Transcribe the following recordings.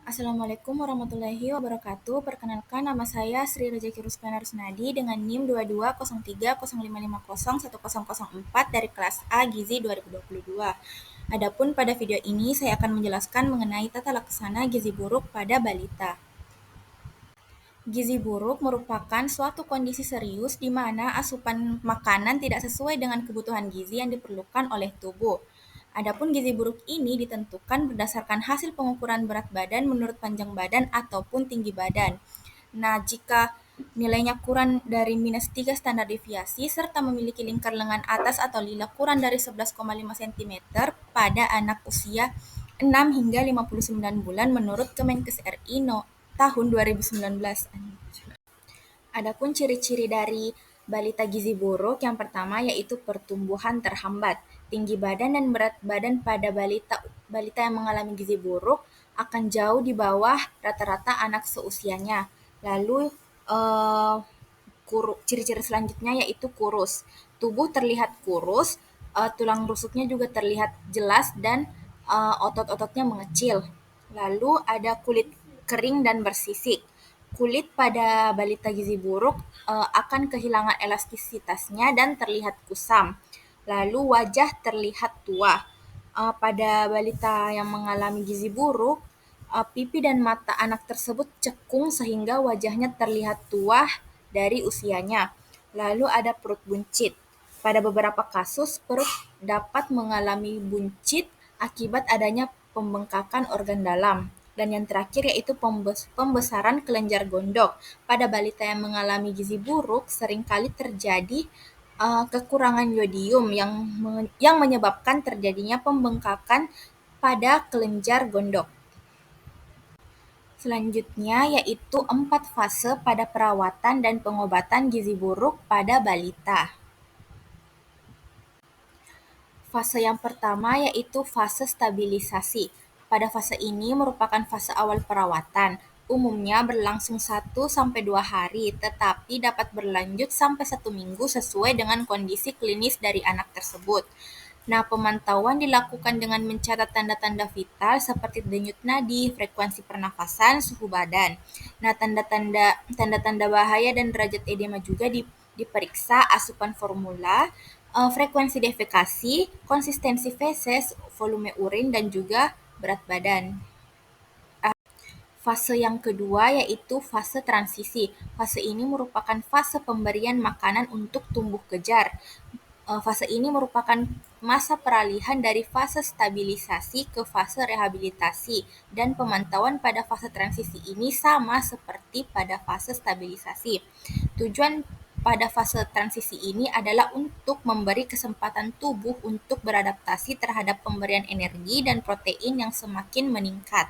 Assalamualaikum warahmatullahi wabarakatuh. Perkenalkan, nama saya Sri Rejeki Ruskana Rusnadi dengan NIM 220305501004 dari kelas A Gizi 2022. Adapun pada video ini saya akan menjelaskan mengenai tata laksana gizi buruk pada balita. Gizi buruk merupakan suatu kondisi serius di mana asupan makanan tidak sesuai dengan kebutuhan gizi yang diperlukan oleh tubuh. Adapun gizi buruk ini ditentukan berdasarkan hasil pengukuran berat badan menurut panjang badan ataupun tinggi badan. Nah, jika nilainya kurang dari -3 standar deviasi serta memiliki lingkar lengan atas atau lila kurang dari 11,5 cm pada anak usia 6 hingga 59 bulan menurut Kemenkes RI tahun 2019. Adapun ciri-ciri dari balita gizi buruk, yang pertama yaitu pertumbuhan terhambat. Tinggi badan dan berat badan pada balita yang mengalami gizi buruk akan jauh di bawah rata-rata anak seusianya. Lalu ciri-ciri selanjutnya yaitu kurus. Tubuh terlihat kurus, tulang rusuknya juga terlihat jelas dan otot-ototnya mengecil. Lalu ada kulit kering dan bersisik. Kulit pada balita gizi buruk akan kehilangan elastisitasnya dan terlihat kusam. Lalu wajah terlihat tua. Pada balita yang mengalami gizi buruk, pipi dan mata anak tersebut cekung sehingga wajahnya terlihat tua dari usianya. Lalu ada perut buncit. Pada beberapa kasus, perut dapat mengalami buncit akibat adanya pembengkakan organ dalam. Dan yang terakhir yaitu pembesaran kelenjar gondok. Pada balita yang mengalami gizi buruk, seringkali terjadi kekurangan yodium yang menyebabkan terjadinya pembengkakan pada kelenjar gondok. Selanjutnya yaitu 4 fase pada perawatan dan pengobatan gizi buruk pada balita. Fase yang pertama yaitu fase stabilisasi. Pada fase ini merupakan fase awal perawatan. Umumnya berlangsung 1-2 hari, tetapi dapat berlanjut sampai 1 minggu sesuai dengan kondisi klinis dari anak tersebut. Nah, pemantauan dilakukan dengan mencatat tanda-tanda vital seperti denyut nadi, frekuensi pernafasan, suhu badan. Nah, tanda-tanda bahaya dan derajat edema juga diperiksa, asupan formula, frekuensi defekasi, konsistensi feses, volume urin, dan juga berat badan. Fase yang kedua yaitu fase transisi. Fase ini merupakan fase pemberian makanan untuk tumbuh kejar. Fase ini merupakan masa peralihan dari fase stabilisasi ke fase rehabilitasi, dan pemantauan pada fase transisi ini sama seperti pada fase stabilisasi. Tujuan pada fase transisi ini adalah untuk memberi kesempatan tubuh untuk beradaptasi terhadap pemberian energi dan protein yang semakin meningkat.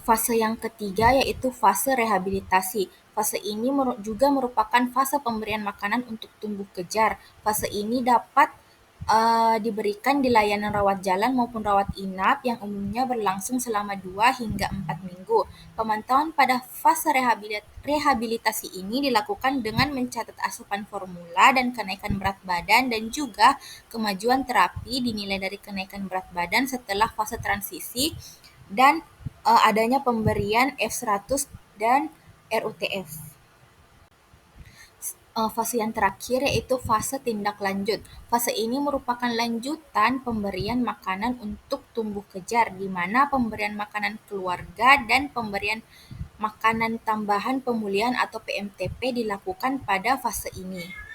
Fase yang ketiga yaitu fase rehabilitasi. Fase ini juga merupakan fase pemberian makanan untuk tumbuh kejar. Fase ini dapat diberikan di layanan rawat jalan maupun rawat inap yang umumnya berlangsung selama 2 hingga 4 minggu. Pemantauan pada fase rehabilitasi ini dilakukan dengan mencatat asupan formula dan kenaikan berat badan, dan juga kemajuan terapi dinilai dari kenaikan berat badan setelah fase transisi dan adanya pemberian F100 dan RUTF. Fase yang terakhir yaitu fase tindak lanjut. Fase ini merupakan lanjutan pemberian makanan untuk tumbuh kejar, di mana pemberian makanan keluarga dan pemberian makanan tambahan pemulihan atau PMTP dilakukan pada fase ini.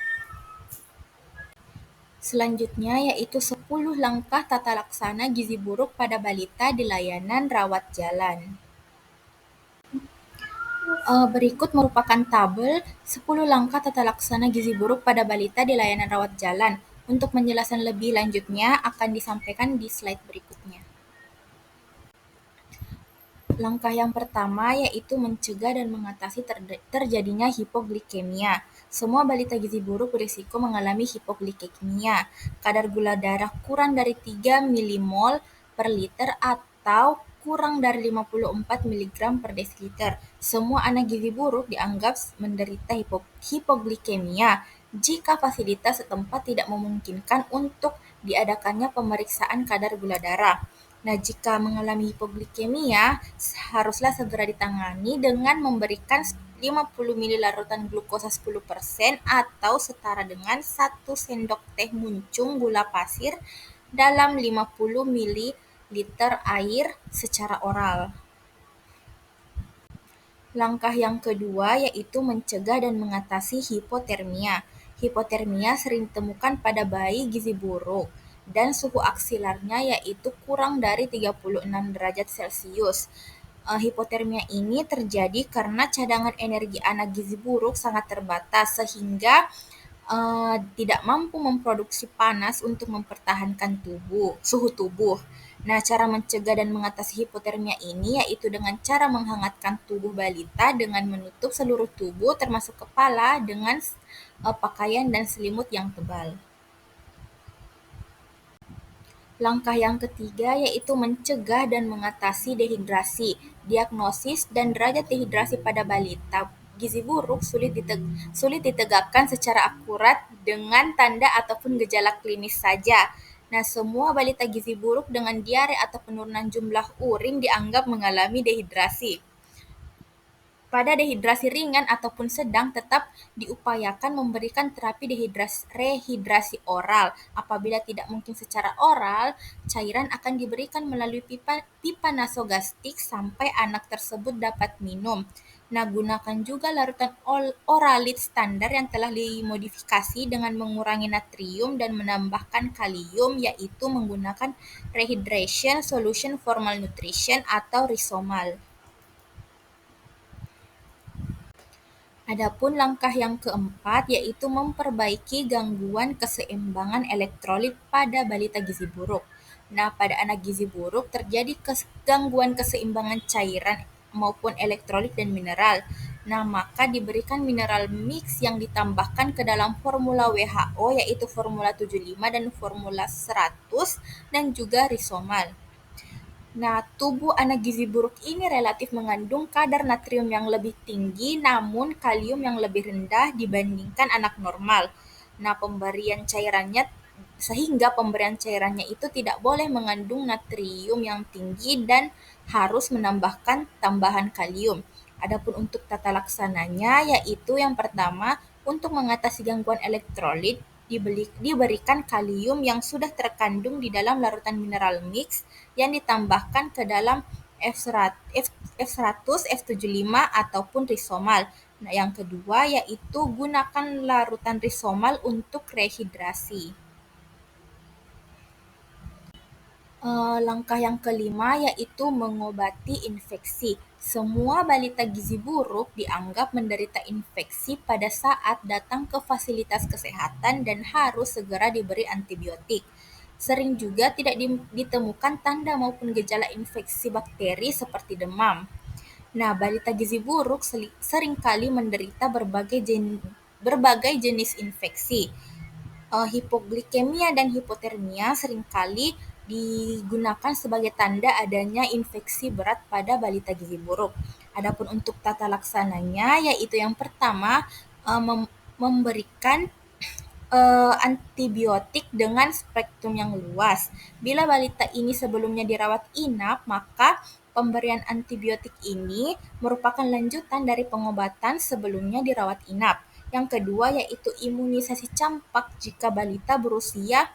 Selanjutnya yaitu 10 langkah tata laksana gizi buruk pada balita di layanan rawat jalan. Berikut merupakan tabel 10 langkah tata laksana gizi buruk pada balita di layanan rawat jalan. Untuk penjelasan lebih lanjutnya akan disampaikan di slide berikutnya. Langkah yang pertama yaitu mencegah dan mengatasi terjadinya hipoglikemia. Semua balita gizi buruk berisiko mengalami hipoglikemia. Kadar gula darah kurang dari 3 milimol per liter atau kurang dari 54 mg per desiliter. Semua anak gizi buruk dianggap menderita hipoglikemia jika fasilitas setempat tidak memungkinkan untuk diadakannya pemeriksaan kadar gula darah. Nah, jika mengalami hipoglikemia, haruslah segera ditangani dengan memberikan 50 ml larutan glukosa 10% atau setara dengan 1 sendok teh muncung gula pasir dalam 50 ml air secara oral. Langkah yang kedua yaitu mencegah dan mengatasi hipotermia. Hipotermia sering ditemukan pada bayi gizi buruk dan suhu aksilarnya yaitu kurang dari 36 derajat Celcius. Hipotermia ini terjadi karena cadangan energi anak gizi buruk sangat terbatas sehingga tidak mampu memproduksi panas untuk mempertahankan suhu tubuh. Nah, cara mencegah dan mengatasi hipotermia ini yaitu dengan cara menghangatkan tubuh balita dengan menutup seluruh tubuh termasuk kepala dengan pakaian dan selimut yang tebal. Langkah yang ketiga yaitu mencegah dan mengatasi dehidrasi. Diagnosis dan derajat dehidrasi pada balita gizi buruk sulit ditegakkan secara akurat dengan tanda ataupun gejala klinis saja. Nah, semua balita gizi buruk dengan diare atau penurunan jumlah urin dianggap mengalami dehidrasi. Pada dehidrasi ringan ataupun sedang, tetap diupayakan memberikan terapi rehidrasi oral. Apabila tidak mungkin secara oral, cairan akan diberikan melalui pipa nasogastik sampai anak tersebut dapat minum. Nah, gunakan juga larutan oralit standar yang telah dimodifikasi dengan mengurangi natrium dan menambahkan kalium, yaitu menggunakan Rehydration Solution for Malnutrition atau Risomal. Adapun langkah yang keempat yaitu memperbaiki gangguan keseimbangan elektrolit pada balita gizi buruk. Nah, pada anak gizi buruk terjadi gangguan keseimbangan cairan maupun elektrolit dan mineral. Nah, maka diberikan mineral mix yang ditambahkan ke dalam formula WHO yaitu formula 75 dan formula 100 dan juga Risomal. Nah, tubuh anak gizi buruk ini relatif mengandung kadar natrium yang lebih tinggi namun kalium yang lebih rendah dibandingkan anak normal. Nah, sehingga pemberian cairannya itu tidak boleh mengandung natrium yang tinggi dan harus menambahkan tambahan kalium. Adapun untuk tata laksananya yaitu yang pertama, untuk mengatasi gangguan elektrolit diberikan kalium yang sudah terkandung di dalam larutan mineral mix yang ditambahkan ke dalam F100, F75 ataupun Risomal. Nah, yang kedua yaitu gunakan larutan Risomal untuk rehidrasi. Langkah yang kelima yaitu mengobati infeksi. Semua balita gizi buruk dianggap menderita infeksi pada saat datang ke fasilitas kesehatan dan harus segera diberi antibiotik. Sering juga tidak ditemukan tanda maupun gejala infeksi bakteri seperti demam. Nah, balita gizi buruk seringkali menderita berbagai jenis infeksi. Hipoglikemia dan hipotermia seringkali digunakan sebagai tanda adanya infeksi berat pada balita gizi buruk. Adapun untuk tata laksananya yaitu yang pertama, memberikan antibiotik dengan spektrum yang luas. Bila balita ini sebelumnya dirawat inap, maka pemberian antibiotik ini merupakan lanjutan dari pengobatan sebelumnya dirawat inap. Yang kedua yaitu imunisasi campak jika balita berusia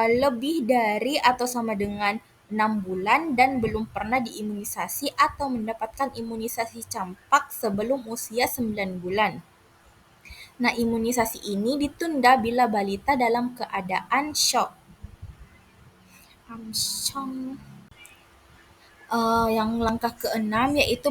lebih dari atau sama dengan 6 bulan dan belum pernah diimunisasi atau mendapatkan imunisasi campak sebelum usia 9 bulan. Nah, imunisasi ini ditunda bila balita dalam keadaan shock. Yang langkah keenam yaitu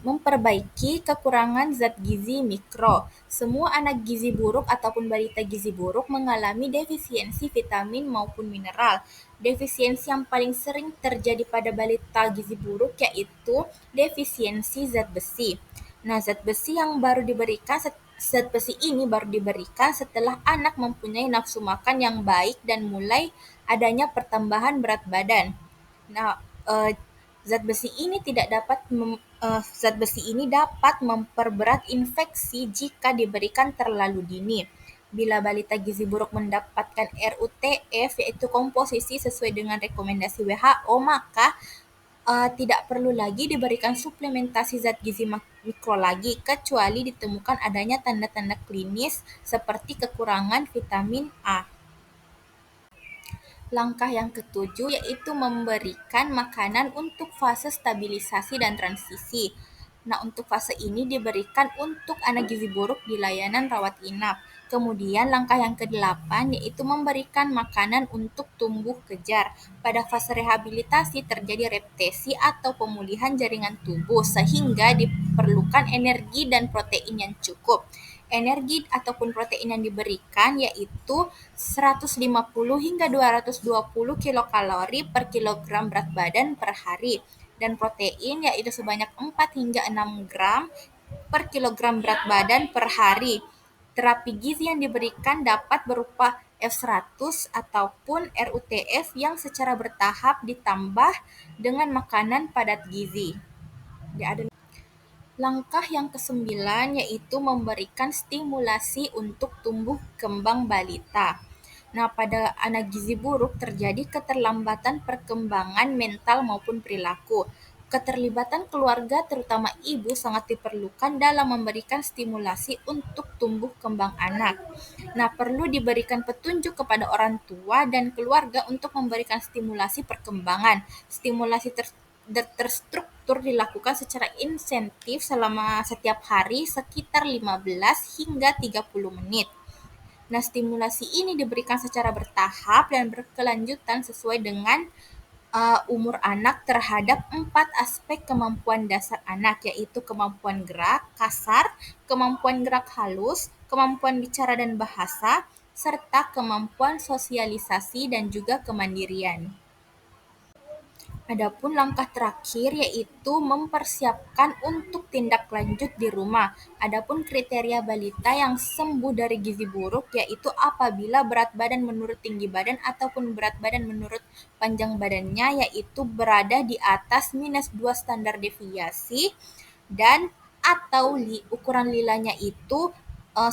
memperbaiki kekurangan zat gizi mikro. Semua anak gizi buruk ataupun balita gizi buruk mengalami defisiensi vitamin maupun mineral. Defisiensi yang paling sering terjadi pada balita gizi buruk yaitu defisiensi zat besi. Nah, zat besi ini baru diberikan setelah anak mempunyai nafsu makan yang baik dan mulai adanya pertambahan berat badan. Nah, zat besi ini dapat memperberat infeksi jika diberikan terlalu dini. Bila balita gizi buruk mendapatkan RUTF, yaitu komposisi sesuai dengan rekomendasi WHO, maka tidak perlu lagi diberikan suplementasi zat gizi mikro lagi, kecuali ditemukan adanya tanda-tanda klinis seperti kekurangan vitamin A. Langkah yang ketujuh yaitu memberikan makanan untuk fase stabilisasi dan transisi. Nah, untuk fase ini diberikan untuk anak gizi buruk di layanan rawat inap. Kemudian langkah yang kedelapan yaitu memberikan makanan untuk tumbuh kejar. Pada fase rehabilitasi terjadi reptesi atau pemulihan jaringan tubuh sehingga diperlukan energi dan protein yang cukup. Energi ataupun protein yang diberikan yaitu 150 hingga 220 kilokalori per kilogram berat badan per hari, dan protein yaitu sebanyak 4 hingga 6 gram per kilogram berat badan per hari. Terapi gizi yang diberikan dapat berupa F100 ataupun RUTF yang secara bertahap ditambah dengan makanan padat gizi. Langkah yang kesembilan yaitu memberikan stimulasi untuk tumbuh kembang balita. Nah, pada anak gizi buruk terjadi keterlambatan perkembangan mental maupun perilaku. Keterlibatan keluarga, terutama ibu, sangat diperlukan dalam memberikan stimulasi untuk tumbuh kembang anak. Nah, perlu diberikan petunjuk kepada orang tua dan keluarga untuk memberikan stimulasi perkembangan. Stimulasi terstruktur dilakukan secara insentif selama setiap hari sekitar 15 hingga 30 menit. Nah, stimulasi ini diberikan secara bertahap dan berkelanjutan sesuai dengan umur anak terhadap 4 aspek kemampuan dasar anak, yaitu kemampuan gerak kasar, kemampuan gerak halus, kemampuan bicara dan bahasa, serta kemampuan sosialisasi dan juga kemandirian. Adapun langkah terakhir yaitu mempersiapkan untuk tindak lanjut di rumah. Adapun kriteria balita yang sembuh dari gizi buruk yaitu apabila berat badan menurut tinggi badan ataupun berat badan menurut panjang badannya yaitu berada di atas -2 standar deviasi, dan atau ukuran lilanya itu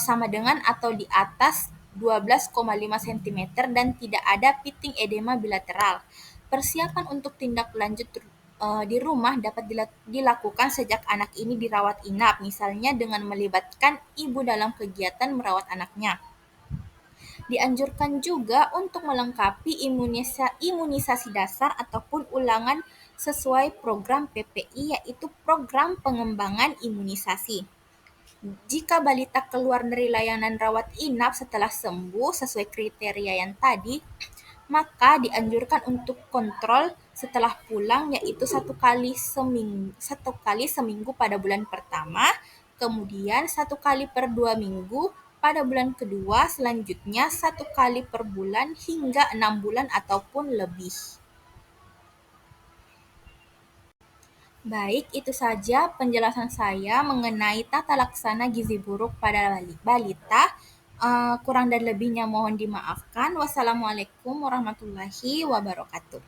sama dengan atau di atas 12,5 cm dan tidak ada piting edema bilateral. Persiapan untuk tindak lanjut di rumah dapat dilakukan sejak anak ini dirawat inap, misalnya dengan melibatkan ibu dalam kegiatan merawat anaknya. Dianjurkan juga untuk melengkapi imunisasi dasar ataupun ulangan sesuai program PPI, yaitu program pengembangan imunisasi. Jika balita keluar dari layanan rawat inap setelah sembuh sesuai kriteria yang tadi, maka dianjurkan untuk kontrol setelah pulang yaitu satu kali seminggu pada bulan pertama, kemudian 1 kali per 2 minggu pada bulan kedua, selanjutnya 1 kali per bulan hingga 6 bulan ataupun lebih. Baik, itu saja penjelasan saya mengenai tata laksana gizi buruk pada balita. Kurang dan lebihnya mohon dimaafkan. Wassalamualaikum warahmatullahi wabarakatuh.